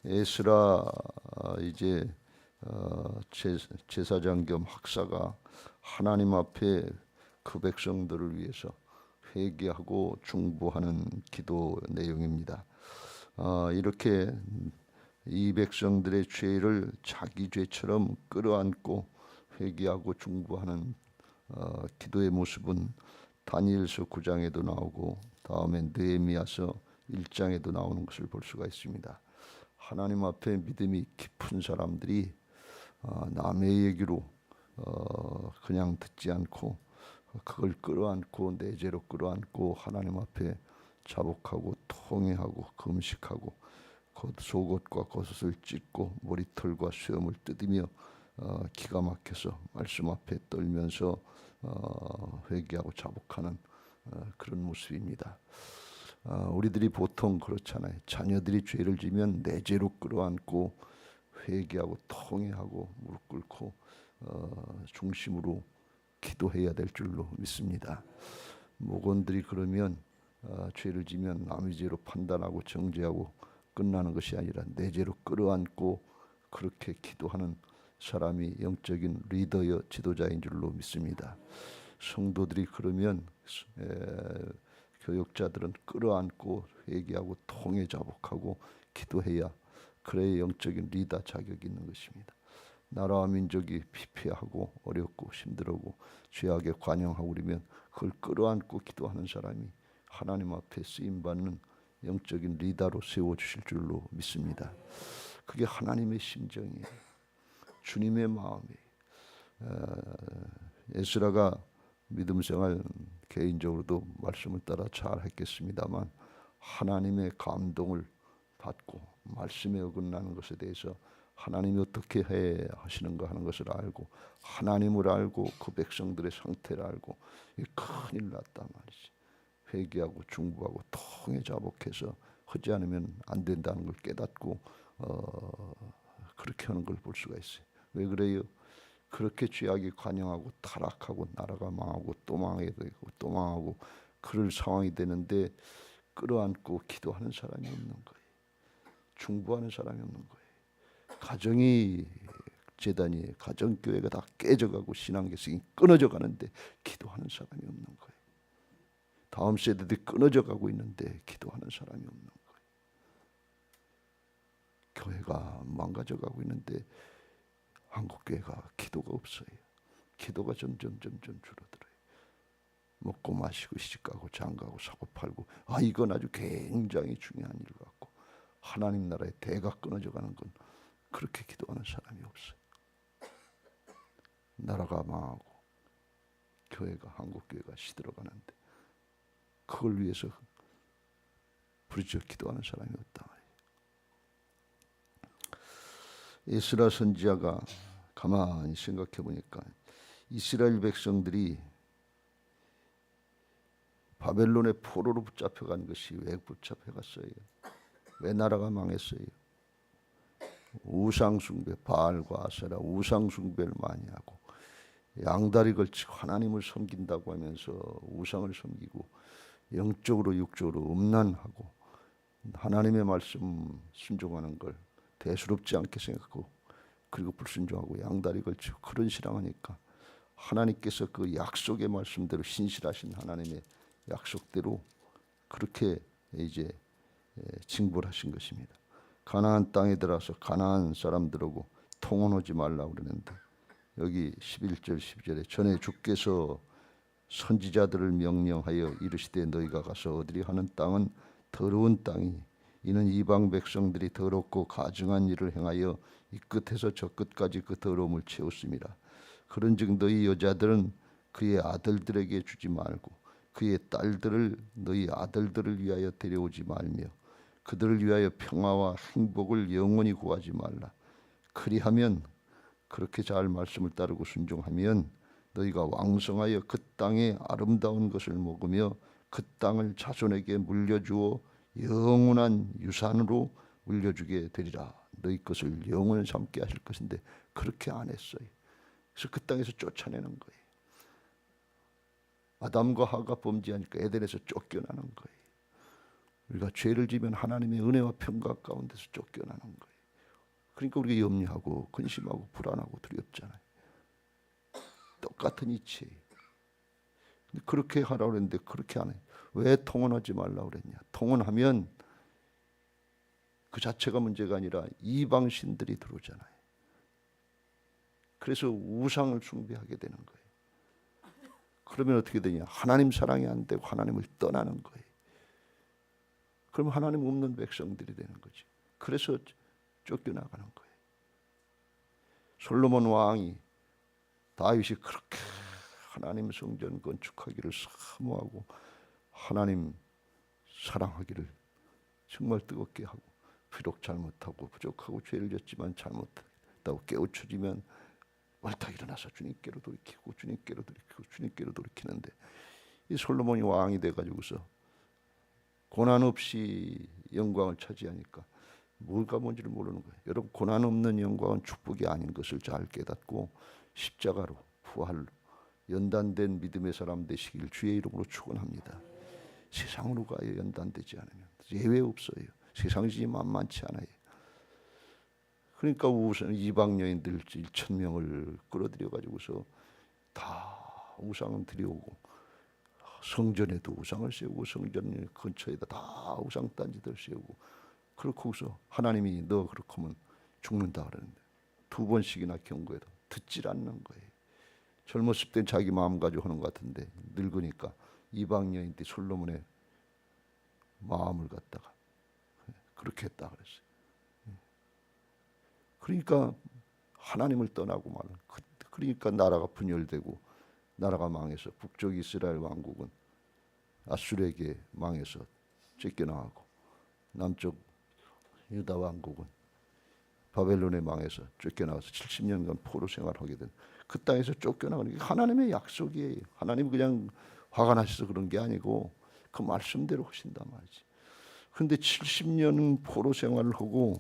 에스라 이제 제사장 겸 학사가 하나님 앞에 그 백성들을 위해서 회개하고 중보하는 기도 내용입니다. 이렇게 이 백성들의 죄를 자기 죄처럼 끌어안고 회개하고 중보하는 기도의 모습은 다니엘서 9장에도 나오고 다음에 느헤미야서 1장에도 나오는 것을 볼 수가 있습니다. 하나님 앞에 믿음이 깊은 사람들이 남의 얘기로 그냥 듣지 않고 그걸 끌어안고 내재로 끌어안고 하나님 앞에 자복하고 통회하고 금식하고 속옷과 겉옷을 찢고 머리털과 수염을 뜯으며 기가 막혀서 말씀 앞에 떨면서 회개하고 자복하는 그런 모습입니다. 우리들이 보통 그렇잖아요. 자녀들이 죄를 지면 내재로 끌어안고 회개하고 통회하고 무릎 꿇고 중심으로 기도해야 될 줄로 믿습니다. 목원들이 그러면 죄를 지면 남의 죄로 판단하고 정죄하고 끝나는 것이 아니라 내재로 끌어안고 그렇게 기도하는 사람이 영적인 리더여 지도자인 줄로 믿습니다. 성도들이 그러면 교역자들은 끌어안고 회개하고 통회 자복하고 기도해야 그래야 영적인 리더 자격이 있는 것입니다. 나라와 민족이 피폐하고 어렵고 힘들고 죄악에 관영하고 그러면 그걸 끌어안고 기도하는 사람이 하나님 앞에 쓰임받는 영적인 리더로 세워주실 줄로 믿습니다. 그게 하나님의 심정이에요. 주님의 마음이에요. 에스라가 믿음 생활 개인적으로도 말씀을 따라 잘 했겠습니다만 하나님의 감동을 받고 말씀에 어긋나는 것에 대해서 하나님이 어떻게 해 하시는가 하는 것을 알고 하나님을 알고 그 백성들의 상태를 알고 큰일 났단 말이지. 회개하고 중보하고 통에 자복해서 하지 않으면 안 된다는 걸 깨닫고 그렇게 하는 걸 볼 수가 있어요. 왜 그래요? 그렇게 죄악이 관영하고 타락하고 나라가 망하고 또 망하게 되고 또 망하고 그럴 상황이 되는데 끌어안고 기도하는 사람이 없는 거예요. 중보하는 사람이 없는 거예요. 가정이 재단이 가정교회가 다 깨져가고 신앙계승이 끊어져 가는데 기도하는 사람이 없는 거예요. 다음 세대들이 끊어져 가고 있는데 기도하는 사람이 없는 거예요. 교회가 망가져 가고 있는데 한국교회가 기도가 없어요. 기도가 점점 줄어들어요. 먹고 마시고 시집가고 장가고 사고 팔고 이건 아주 굉장히 중요한 일 같고 하나님 나라의 대가 끊어져 가는 건 그렇게 기도하는 사람이 없어요. 나라가 망하고 교회가 한국교회가 시들어가는데 그걸 위해서 부르짖어 기도하는 사람이 없다 말이에요. 에스라 선지자가 가만히 생각해 보니까 이스라엘 백성들이 바벨론의 포로로 붙잡혀간 것이 왜 붙잡혀갔어요? 왜 나라가 망했어요? 우상숭배, 바알과 아세라 우상숭배를 많이 하고 양다리 걸치고 하나님을 섬긴다고 하면서 우상을 섬기고 영적으로 육적으로 음란하고 하나님의 말씀 순종하는 걸 대수롭지 않게 생각하고 그리고 불순종하고 양다리 걸치고 그런 신앙하니까 하나님께서 그 약속의 말씀대로 신실하신 하나님의 약속대로 그렇게 이제 징벌하신 것입니다. 가나안 땅에 들어서 가나안 사람들하고 통혼하지 말라고 그러는데 여기 11절 12절에 전에 주께서 선지자들을 명령하여 이르시되 너희가 가서 얻으리 하는 땅은 더러운 땅이니 이는 이방 백성들이 더럽고 가증한 일을 행하여 이 끝에서 저 끝까지 그 더러움을 채웠습니다. 그런즉 너희 여자들은 그의 아들들에게 주지 말고 그의 딸들을 너희 아들들을 위하여 데려오지 말며 그들을 위하여 평화와 행복을 영원히 구하지 말라. 그리하면 그렇게 잘 말씀을 따르고 순종하면 너희가 왕성하여 그 땅의 아름다운 것을 먹으며 그 땅을 자손에게 물려주어 영원한 유산으로 물려주게 되리라. 너희 것을 영원히 삼게 하실 것인데 그렇게 안 했어요. 그래서 그 땅에서 쫓아내는 거예요. 아담과 하가 범죄하니까 에덴에서 쫓겨나는 거예요. 우리가 죄를 지면 하나님의 은혜와 평강 가운데서 쫓겨나는 거예요. 그러니까 우리가 염려하고 근심하고 불안하고 두렵잖아요. 똑같은 이치예요. 근데 그렇게 하라고 그랬는데 그렇게 안 해요. 왜 통혼하지 말라고 그랬냐? 통혼하면 그 자체가 문제가 아니라 이방신들이 들어오잖아요. 그래서 우상을 숭배하게 되는 거예요. 그러면 어떻게 되냐? 하나님 사랑이 안 되고 하나님을 떠나는 거예요. 그럼 하나님 없는 백성들이 되는 거지. 그래서 쫓겨나가는 거예요. 솔로몬 왕이 다윗이 그렇게 하나님 성전 건축하기를 사모하고 하나님 사랑하기를 정말 뜨겁게 하고 비록 잘못하고 부족하고 죄를 졌지만 잘못했다고 깨우쳐지면 옳다 일어나서 주님께로 돌이키고 주님께로 돌이키고 주님께로 돌이키는데 이 솔로몬이 왕이 돼가지고서 고난 없이 영광을 차지하니까 뭐가 뭔지를 모르는 거예요. 여러분 고난 없는 영광은 축복이 아닌 것을 잘 깨닫고 십자가로 부활로 연단된 믿음의 사람 되시길 주의 이름으로 축원합니다. 세상으로 가요. 연단되지 않으면 예외 없어요. 세상이 만만치 않아요. 그러니까 우선 이방 여인들 1,000명을 끌어들여 가지고서 다 우상을 들여오고 성전에도 우상을 세우고 성전 근처에다 다 우상 단지들 세우고 그렇고서 하나님이 너 그렇게 하면 죽는다 그러는데 2번씩이나 경고해도 듣질 않는 거예요. 젊었을 땐 자기 마음 가지고 하는 것 같은데 늙으니까 이방 여인들이 솔로몬의 마음을 갖다가 그렇게 했다 그랬어요. 그러니까 하나님을 떠나고 말은 그러니까 나라가 분열되고 나라가 망해서 북쪽 이스라엘 왕국은 아수르에게 망해서 쫓겨나가고 남쪽 유다 왕국은 바벨론에 망해서 쫓겨나가서 70년간 포로 생활하게 된 그 땅에서 쫓겨나가는 게 하나님의 약속이에요. 하나님이 그냥 화가 나셔서 그런 게 아니고 그 말씀대로 하신단 말이지. 그런데 70년은 포로 생활을 하고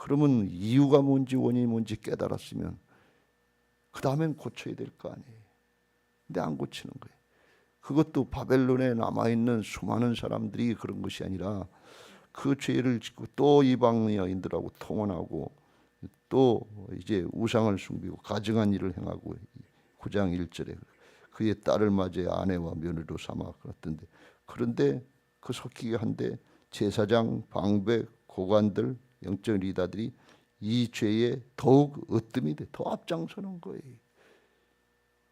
그러면 이유가 뭔지 원인이 뭔지 깨달았으면 그 다음엔 고쳐야 될 거 아니에요. 근데 안 고치는 거예요. 그것도 바벨론에 남아있는 수많은 사람들이 그런 것이 아니라 그 죄를 짓고 또 이방 여인들하고 통혼하고 또 이제 우상을 숨기고 가증한 일을 행하고 9장 1절에 그의 딸을 맞이해 아내와 며느리로 삼아 그랬던데 그런데 그 속히게 한데 제사장, 방백, 고관들, 영적 리더들이 이 죄에 더욱 으뜸이 돼 더 앞장서는 거예요.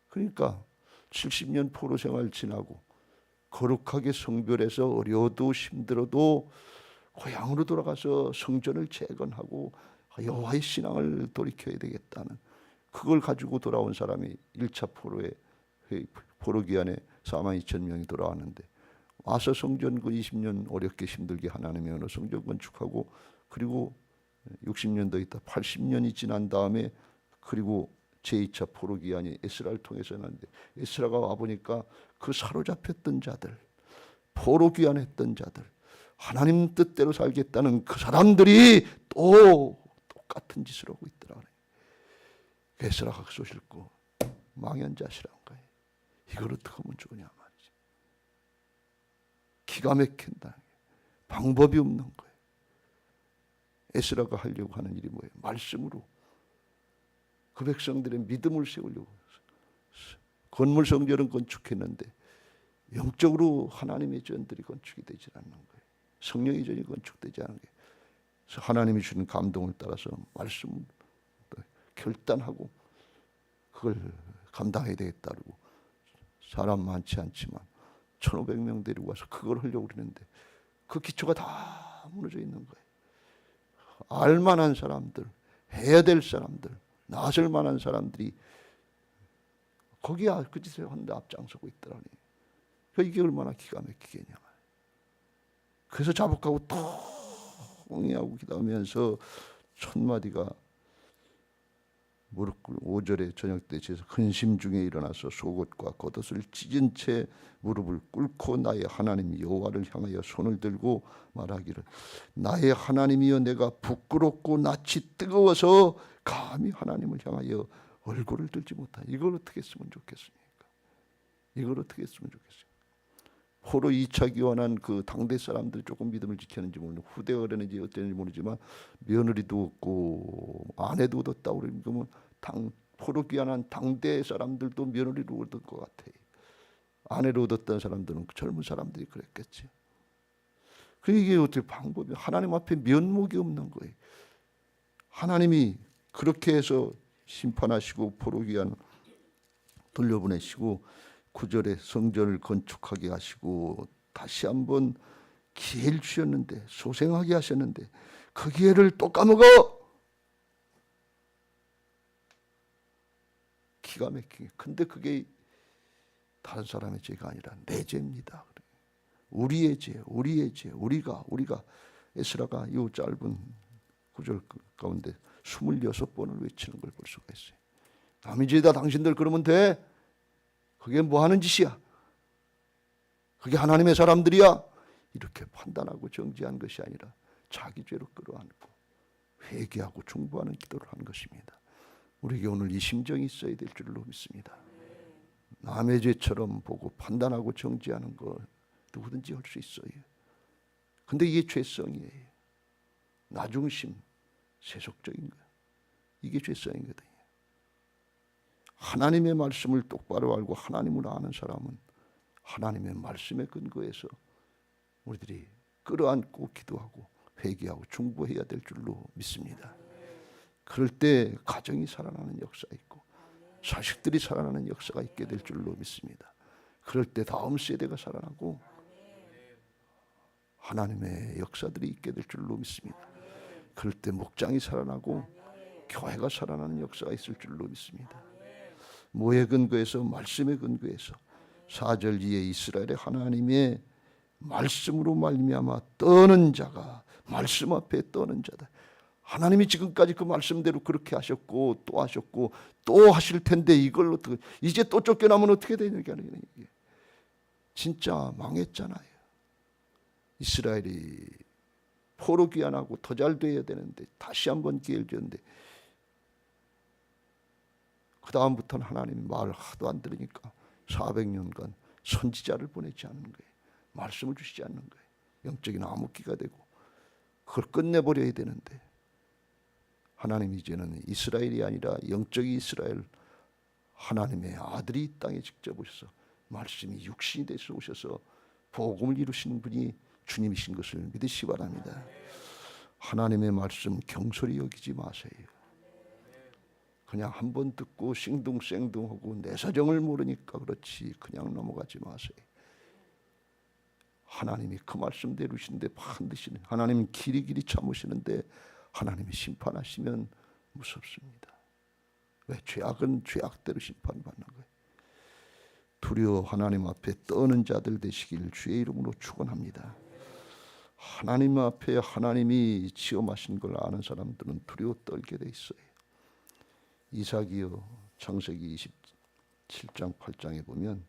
그러니까 70년 포로 생활 지나고 거룩하게 성별해서 어려워도 힘들어도 고향으로 돌아가서 성전을 재건하고 여호와의 신앙을 돌이켜야 되겠다는 그걸 가지고 돌아온 사람이 1차 포로 기간에 42,000명이 돌아왔는데 와서 성전 그 20년 어렵게 힘들게 하나님의 언어 성전 건축하고 그리고 60년 더 있다 80년이 지난 다음에 그리고 제2차 포로 기간이 에스라를 통해서 났는데 에스라가 와보니까 그 사로잡혔던 자들 포로 귀환했던 자들 하나님 뜻대로 살겠다는 그 사람들이 또 똑같은 짓을 하고 있더라. 에스라가 그 소식을 듣고 망연자실한 거예요. 이걸 어떻게 하면 좋으냐 말이지. 기가 막힌다. 방법이 없는 거예요. 에스라가 하려고 하는 일이 뭐예요? 말씀으로 그 백성들의 믿음을 세우려고 건물 성전은 건축했는데 영적으로 하나님의 전들이 건축이 되지 않는 거예요. 성령의 전이 건축되지 않은 거예요. 그래서 하나님이 주는 감동을 따라서 말씀 결단하고 그걸 감당해야 되겠다고 사람 많지 않지만 1,500명 데리고 와서 그걸 하려고 그러는데 그 기초가 다 무너져 있는 거예요. 알만한 사람들, 해야 될 사람들, 나설 만한 사람들이 거기야 그 짓을 하는데 앞장서고 있더라니. 그러니까 이게 얼마나 기가 막히겠냐. 그래서 자복하고 통해하고 기도하면서 첫마디가 무릎 꿇고 5절에 저녁 때 제서 근심 중에 일어나서 속옷과 겉옷을 찢은 채 무릎을 꿇고 나의 하나님 여호와를 향하여 손을 들고 말하기를 나의 하나님이여 내가 부끄럽고 낯이 뜨거워서 감히 하나님을 향하여 얼굴을 들지 못하. 이걸 어떻게 했으면 좋겠습니까? 이걸 어떻게 했으면 좋겠습니까? 포로 2차 귀환한 그 당대 사람들이 조금 믿음을 지켰는지 모르는, 후대가 그랬는지 어땠는지 모르지만 며느리도 얻고 아내도 얻었다고 그러면 포로 귀환한 당대 사람들도 며느리를 얻은 것 같아요. 아내를 얻었던 사람들은 그 젊은 사람들이 그랬겠지. 이게 어떻게 방법이, 하나님 앞에 면목이 없는 거예요. 하나님이 그렇게 해서 심판하시고 포로 귀환 돌려보내시고 9절에 성전을 건축하게 하시고 다시 한번 기회를 주셨는데, 소생하게 하셨는데 그 기회를 또 까먹어. 기가 막히게. 근데 그게 다른 사람의 죄가 아니라 내 죄입니다. 우리의 죄, 우리의 죄, 우리가 에스라가 이 짧은 구절 가운데 26번을 외치는 걸 볼 수가 있어요. 남의 죄다 당신들 그러면 돼? 그게 뭐 하는 짓이야? 그게 하나님의 사람들이야? 이렇게 판단하고 정죄한 것이 아니라 자기 죄로 끌어안고 회개하고 중보하는 기도를 한 것입니다. 우리에게 오늘 이 심정이 있어야 될 줄로 믿습니다. 남의 죄처럼 보고 판단하고 정죄하는 거 누구든지 할 수 있어요. 근데 이게 죄성이에요. 나중심, 세속적인 거. 이게 죄성이거든요. 하나님의 말씀을 똑바로 알고 하나님을 아는 사람은 하나님의 말씀에 근거해서 우리들이 끌어안고 기도하고 회개하고 중보해야 될 줄로 믿습니다. 그럴 때 가정이 살아나는 역사가 있고 자식들이 살아나는 역사가 있게 될 줄로 믿습니다. 그럴 때 다음 세대가 살아나고 하나님의 역사들이 있게 될 줄로 믿습니다. 그럴 때 목장이 살아나고 교회가 살아나는 역사가 있을 줄로 믿습니다. 뭐에 근거해서? 말씀에 근거해서. 4절 이에 이스라엘의 하나님의 말씀으로 말미암아 떠는 자가, 말씀 앞에 떠는 자다. 하나님이 지금까지 그 말씀대로 그렇게 하셨고 또 하셨고 또 하실 텐데 이걸 어떻게, 이제 또 쫓겨나면 어떻게 되냐는 얘기예요. 진짜 망했잖아요. 이스라엘이 포로 귀환하고 더 잘 돼야 되는데 다시 한번 기회를 줬는데 그 다음부터는 하나님이 말을 하도 안 들으니까 400년간 선지자를 보내지 않는 거예요. 말씀을 주시지 않는 거예요. 영적인 암흑기가 되고 그걸 끝내버려야 되는데 하나님 이제는 이스라엘이 아니라 영적인 이스라엘, 하나님의 아들이 이 땅에 직접 오셔서 말씀이 육신이 돼서 오셔서 복음을 이루시는 분이 주님이신 것을 믿으시기 바랍니다. 하나님의 말씀 경솔히 여기지 마세요. 그냥 한번 듣고 싱둥생둥하고 내 사정을 모르니까 그렇지 그냥 넘어가지 마세요. 하나님이 그 말씀대로 이루시는데 반드시 하나님은 길이 참으시는데 하나님이 심판하시면 무섭습니다. 왜? 죄악은 죄악대로 심판받는 거예요. 두려워 하나님 앞에 떠는 자들 되시길 주의 이름으로 축원합니다. 하나님 앞에 하나님이 시험하신 걸 아는 사람들은 두려워 떨게 돼 있어요. 이삭이요, 창세기 27장 8장에 보면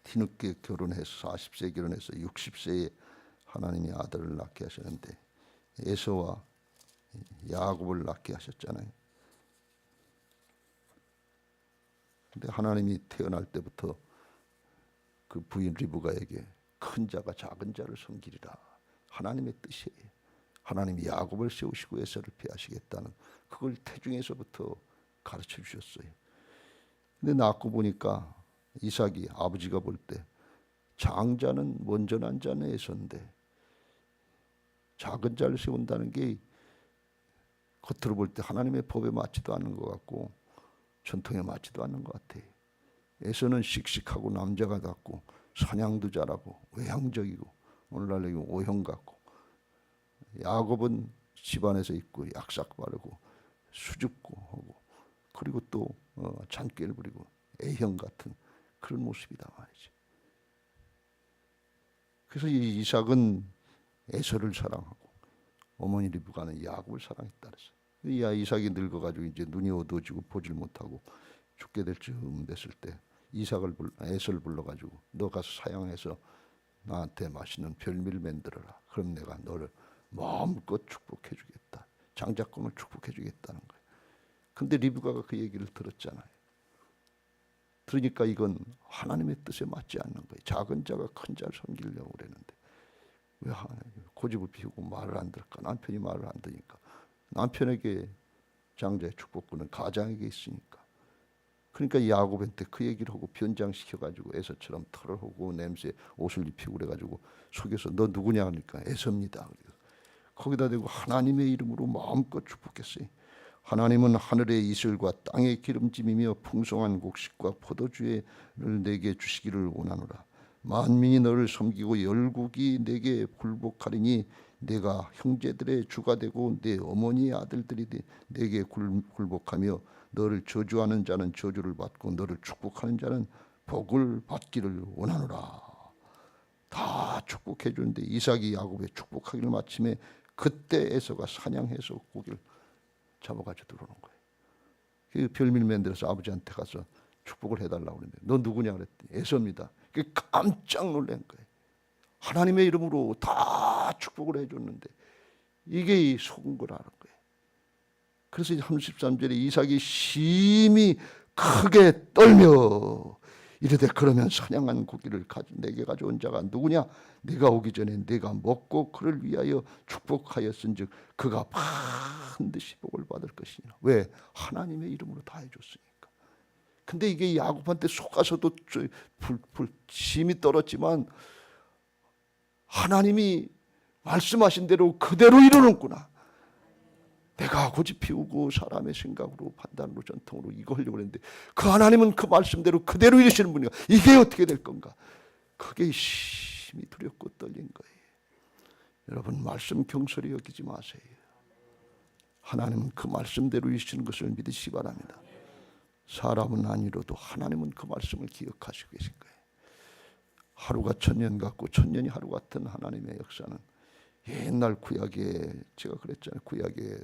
뒤늦게 결혼해서 40세에 결혼해서 60세에 하나님이 아들을 낳게 하셨는데 에서와 야곱을 낳게 하셨잖아요. 근데 하나님이 태어날 때부터 그 부인 리브가에게 큰 자가 작은 자를 섬기리라. 하나님의 뜻이에요. 하나님이 야곱을 세우시고 에서를 피하시겠다는 그걸 태중에서부터 가르쳐 주셨어요. 근데 낳고 보니까 이삭이 아버지가 볼 때 장자는 먼저 난 자는 에서인데 작은 자를 세운다는 게 겉으로 볼 때 하나님의 법에 맞지도 않는 것 같고 전통에 맞지도 않는 것 같아요. 에서는 씩씩하고 남자가 같고 사냥도 잘하고 외향적이고 오늘날 얘기 오형 같고 야곱은 집안에서 있고 약삭 바르고 수줍고 하고 그리고 또 잔꾀를 부리고 A형 같은 그런 모습이다 말이지. 그래서 이 이삭은 에서를 사랑하고 어머니 리브가는 야곱을 사랑했다 그래서 이삭이 늙어가지고 이제 눈이 어두워지고 보질 못하고 죽게 될 즈음 됐을 때 에서를 불러가지고 너 가서 사양해서 나한테 맛있는 별미를 만들어라. 그럼 내가 너를 마음껏 축복해 주겠다. 장자권을 축복해 주겠다는 거예요. 근데 리브가가 그 얘기를 들었잖아요. 그러니까 이건 하나님의 뜻에 맞지 않는 거예요. 작은 자가 큰 자를 섬기려고 그랬는데 왜 고집을 피우고 말을 안 들을까? 남편이 말을 안 듣니까. 남편에게 장자의 축복권은 가장에게 있으니까. 그러니까 야곱한테 그 얘기를 하고 변장시켜가지고 에서처럼 털을 하고 냄새 옷을 입히고 그래가지고 속여서 너 누구냐 하니까 에서입니다. 거기다 대고 하나님의 이름으로 마음껏 축복했어요. 하나님은 하늘의 이슬과 땅의 기름짐이며 풍성한 곡식과 포도주를 내게 주시기를 원하노라. 만민이 너를 섬기고 열국이 내게 굴복하리니 내가 형제들의 주가 되고 내 어머니의 아들들이 내게 굴복하며 너를 저주하는 자는 저주를 받고 너를 축복하는 자는 복을 받기를 원하노라. 다 축복해 주는데 이삭이 야곱의 축복하기를 마침에 그때 에서가 사냥해서 고기를 잡아가지고 들어오는 거예요. 그 별미를 만들어서 아버지한테 가서 축복을 해달라고 그랬는데 너 누구냐 그랬더니 에서입니다. 그게 깜짝 놀란 거예요. 하나님의 이름으로 다 축복을 해줬는데 이게 속은 거라는 거예요. 그래서 33절에 이삭이 심히 크게 떨며 이르되 그러면 사냥한 고기를 내게 가져온 자가 누구냐? 네가 오기 전에 네가 먹고 그를 위하여 축복하였은즉 그가 반드시 복을 받을 것이니라. 왜? 하나님의 이름으로 다 해줬으니까. 근데 이게 야곱한테 속아서도 심히 떨었지만 하나님이 말씀하신 대로 그대로 이루는구나. 내가 고집 피우고 사람의 생각으로 판단으로 전통으로 이거 하려고 했는데 그 하나님은 그 말씀대로 그대로 이루시는 분이야. 이게 어떻게 될 건가? 그게 심히 두렵고 떨린 거예요. 여러분 말씀 경솔히 여기지 마세요. 하나님은 그 말씀대로 이루시는 것을 믿으시기 바랍니다. 사람은 아니라도 하나님은 그 말씀을 기억하시고 계신 거예요. 하루가 천년 같고 천년이 하루 같은 하나님의 역사는 옛날 구약에 제가 그랬잖아요. 구약에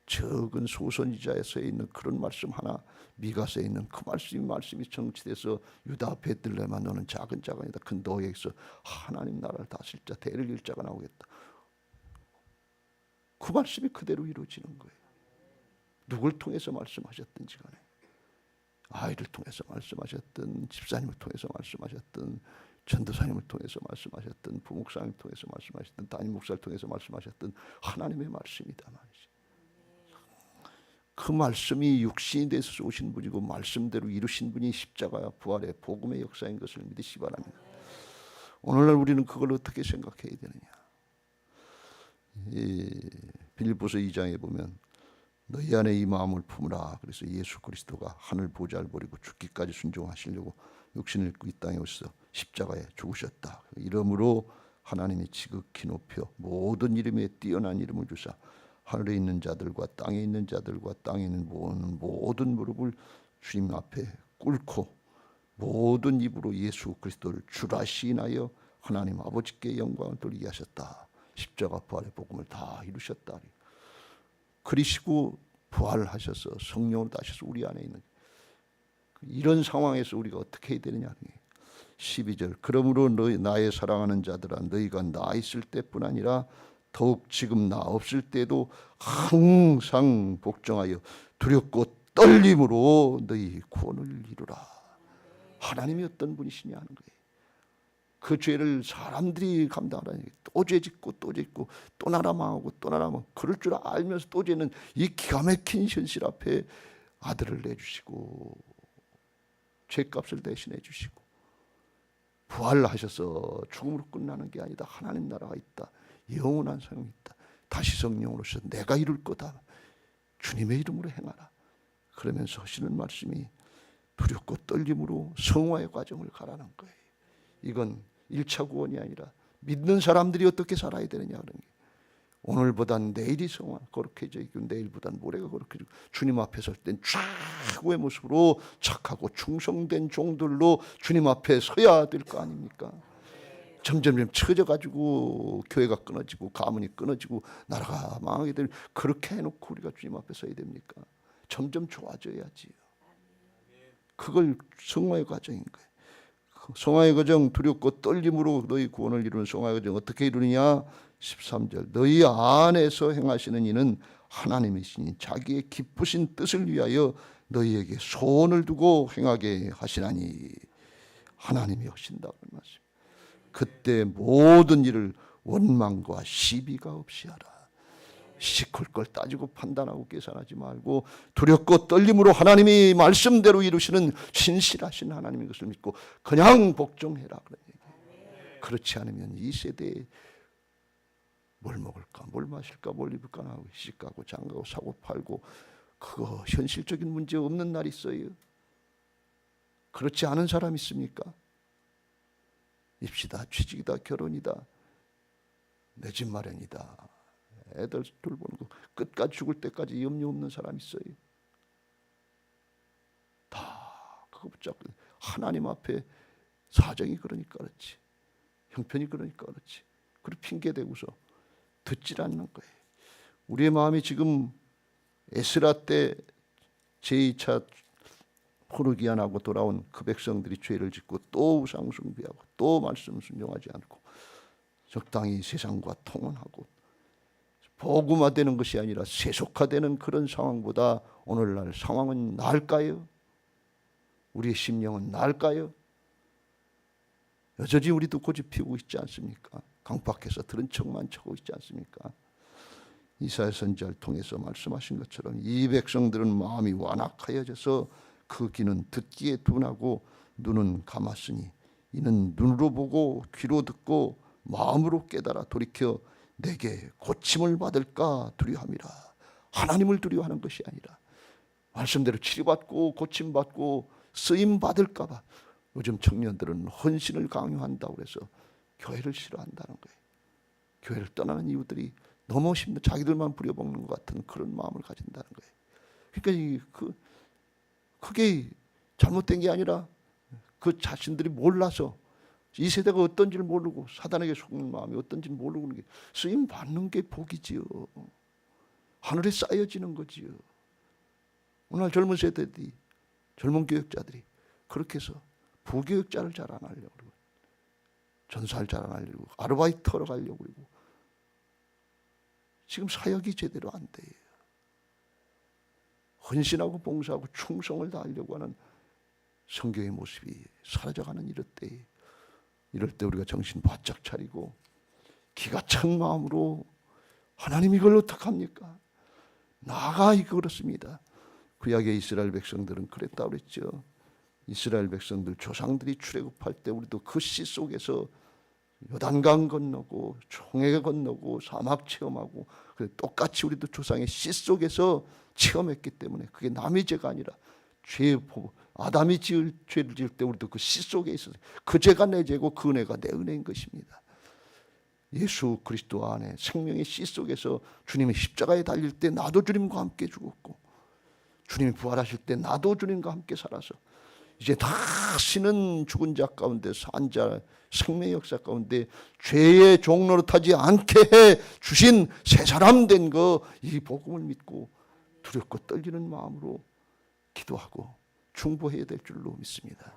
적은 소선지자에 있는 그런 말씀 하나 미가서에 있는 그 말씀이 정치돼서 유다 베들레헴아 너는 작은 자가 아니다. 큰 너에게서 하나님 나라를 다스릴 자 대를 이룰 자가 나오겠다. 그 말씀이 그대로 이루어지는 거예요. 누굴 통해서 말씀하셨든지 간에 아이를 통해서 말씀하셨든 집사님을 통해서 말씀하셨든 전도사님을 통해서 말씀하셨든 부목사님을 통해서 말씀하셨든 담임 목사를 통해서 말씀하셨든 하나님의 말씀이다 말이지. 그 말씀이 육신이 돼서 오신 분이고 말씀대로 이루신 분이 십자가 부활의 복음의 역사인 것을 믿으시기 바랍니다. 오늘날 우리는 그걸 어떻게 생각해야 되느냐. 빌립보서 2장에 보면 너희 안에 이 마음을 품으라. 그래서 예수 그리스도가 하늘 보좌를 버리고 죽기까지 순종하시려고 육신을 입고 이 땅에 오셔서 십자가에 죽으셨다. 이름으로 하나님이 지극히 높여 모든 이름에 뛰어난 이름을 주사 하늘에 있는 자들과 땅에 있는 자들과 땅에 있는 모든 무릎을 주님 앞에 꿇고 모든 입으로 예수 그리스도를 주라 시인하여 하나님 아버지께 영광을 돌리게 하셨다. 십자가 부활의 복음을 다 이루셨다. 그리시고 부활하셔서 성령으로 다셔서 우리 안에 있는 이런 상황에서 우리가 어떻게 해야 되느냐. 12절 그러므로 나의 사랑하는 자들아 너희가 나 있을 때뿐 아니라 더욱 지금 나 없을 때도 항상 복종하여 두렵고 떨림으로 너희 구원을 이루라. 하나님이 어떤 분이시냐 하는 거예요. 그 죄를 사람들이 감당하라니 또 죄 짓고 또 죄 짓고 또 나라 망하고 또 나라 망하고 그럴 줄 알면서 또 죄는 이 기가 막힌 현실 앞에 아들을 내주시고 죄값을 대신해 주시고 부활하셔서 죽음으로 끝나는 게 아니다. 하나님 나라가 있다. 영원한 생명이 있다. 다시 성령으로서 내가 이룰 거다. 주님의 이름으로 행하라. 그러면서 하시는 말씀이 두렵고 떨림으로 성화의 과정을 가라는 거예요. 이건 1차 구원이 아니라 믿는 사람들이 어떻게 살아야 되느냐 그런 게 오늘보단 내일이 성화 거룩해져 있고 내일보단 모레가 거룩해지고 주님 앞에 설 땐 최고의 모습으로 착하고 충성된 종들로 주님 앞에 서야 될 거 아닙니까? 점점 처져가지고 교회가 끊어지고 가문이 끊어지고 나라가 망하게 되는 그렇게 해놓고 우리가 주님 앞에 서야 됩니까? 점점 좋아져야지요. 그걸 성화의 과정인 거예요. 성화의 과정 두렵고 떨림으로 너희 구원을 이루는 성화의 과정 어떻게 이루느냐? 13절 너희 안에서 행하시는 이는 하나님이시니 자기의 기쁘신 뜻을 위하여 너희에게 소원을 두고 행하게 하시나니 하나님이 하신다는 말씀. 그때 모든 일을 원망과 시비가 없이 하라. 시클 걸 따지고 판단하고 계산하지 말고 두렵고 떨림으로 하나님이 말씀대로 이루시는 신실하신 하나님의 것을 믿고 그냥 복종해라 그런 얘기예요. 그렇지 않으면 이 세대에 뭘 먹을까 뭘 마실까 뭘 입을까 하고 시집가고 장가고 사고 팔고 그거 현실적인 문제 없는 날 있어요. 그렇지 않은 사람 있습니까? 입시다 취직이다 결혼이다 내 집 마련이다 애들 돌보는 거 끝까지 죽을 때까지 염려 없는 사람 있어요. 다 그거 붙잡고 하나님 앞에 사정이 그러니까 그렇지 형편이 그러니까 그렇지 그리고 핑계대고서 듣질 않는 거예요. 우리의 마음이 지금 에스라 때 제2차 포르기안하고 돌아온 그 백성들이 죄를 짓고 또 우상 숭배하고 또 말씀 순종하지 않고 적당히 세상과 통혼하고 복음화되는 것이 아니라 세속화되는 그런 상황보다 오늘날 상황은 나을까요? 우리의 심령은 나을까요? 여전히 우리도 고집 피우고 있지 않습니까? 강박해서 들은 척만 하고 있지 않습니까? 이사야 선지자를 통해서 말씀하신 것처럼 이 백성들은 마음이 완악하여져서 그 귀는 듣기에 둔하고 눈은 감았으니 이는 눈으로 보고 귀로 듣고 마음으로 깨달아 돌이켜 내게 고침을 받을까 두려움이라. 하나님을 두려워하는 것이 아니라 말씀대로 치료받고 고침받고 쓰임받을까 봐 요즘 청년들은 헌신을 강요한다고 해서 교회를 싫어한다는 거예요. 교회를 떠나는 이유들이 너무 힘든 자기들만 부려먹는 것 같은 그런 마음을 가진다는 거예요. 그러니까 그게 잘못된 게 아니라 그 자신들이 몰라서 이 세대가 어떤지를 모르고 사단에게 속는 마음이 어떤지를 모르고 그런 게 쓰임 받는 게 복이지요. 하늘에 쌓여지는 거지요. 오늘 젊은 세대들이 젊은 교육자들이 그렇게 해서 부교육자를 잘 안 하려고 그러고 전사를 잘 안 하려고 아르바이트하러 가려고 그러고 지금 사역이 제대로 안 돼요. 헌신하고 봉사하고 충성을 다하려고 하는 성교의 모습이 사라져가는 이럴 때 우리가 정신 바짝 차리고 기가 찬 마음으로 하나님 이걸 어떡합니까? 나가 이거 그렇습니다. 구약의 이스라엘 백성들은 그랬다고 그랬죠. 이스라엘 백성들 조상들이 출애굽할 때 우리도 그 씨 속에서 요단강 건너고 총회 건너고 사막 체험하고 똑같이 우리도 조상의 씨 속에서 체험했기 때문에 그게 남의 죄가 아니라 아담이 죄를 지을 때 우리도 그 씨 속에 있어서 그 죄가 내 죄고 그 은혜가 내 은혜인 것입니다. 예수 그리스도 안에 생명의 씨 속에서 주님이 십자가에 달릴 때 나도 주님과 함께 죽었고 주님이 부활하실 때 나도 주님과 함께 살아서 이제 다시는 죽은 자 가운데 산 자 생명의 역사 가운데 죄의 종로로 타지 않게 해 주신 새 사람 된 거 이 복음을 믿고 두렵고 떨리는 마음으로 기도하고 중보해야 될 줄로 믿습니다.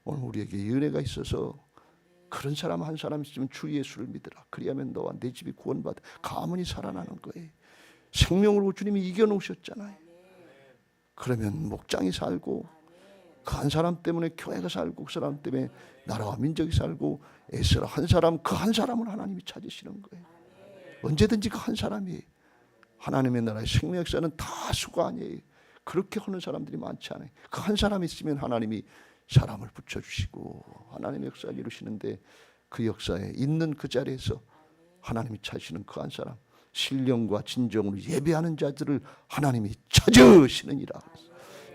오늘 우리에게 은혜가 있어서 그런 사람 한 사람 있으면 주 예수를 믿으라. 그리하면 너와 내 집이 구원받아 가문이 살아나는 거예요. 생명으로 주님이 이겨놓으셨잖아요. 그러면 목장이 살고 그 한 사람 때문에 교회가 살고 그 사람 때문에 나라와 민족이 살고 에스라 한 사람 그 한 사람을 하나님이 찾으시는 거예요. 언제든지 그 한 사람이 하나님의 나라의 생명 역사는 다 수가 아니에요. 그렇게 하는 사람들이 많지 않아요. 그 한 사람이 있으면 하나님이 사람을 붙여주시고 하나님의 역사를 이루시는데 그 역사에 있는 그 자리에서 하나님이 찾으시는 그 한 사람 신령과 진정으로 예배하는 자들을 하나님이 찾으시느니라.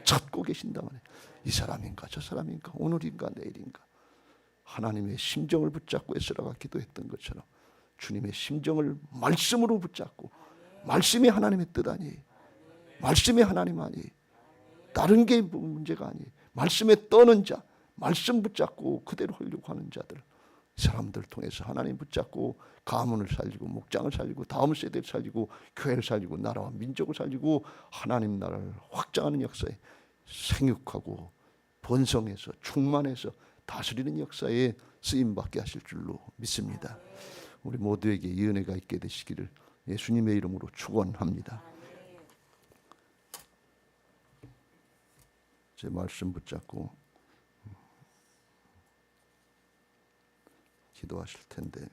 찾고 계신다 말이에요. 이 사람인가 저 사람인가 오늘인가 내일인가 하나님의 심정을 붙잡고 에스라가 기도했던 것처럼 주님의 심정을 말씀으로 붙잡고 말씀이 하나님의 뜻 아니에요. 말씀이 하나님 아니에요. 다른 게 문제가 아니에요. 말씀에 떠는 자 말씀 붙잡고 그대로 하려고 하는 자들 사람들 통해서 하나님 붙잡고 가문을 살리고 목장을 살리고 다음 세대를 살리고 교회를 살리고 나라와 민족을 살리고 하나님 나라를 확장하는 역사에 생육하고 번성해서 충만해서 다스리는 역사에 쓰임받게 하실 줄로 믿습니다. 우리 모두에게 이 은혜가 있게 되시기를 예수님의 이름으로 축원합니다. 제 말씀 붙잡고 기도하실 텐데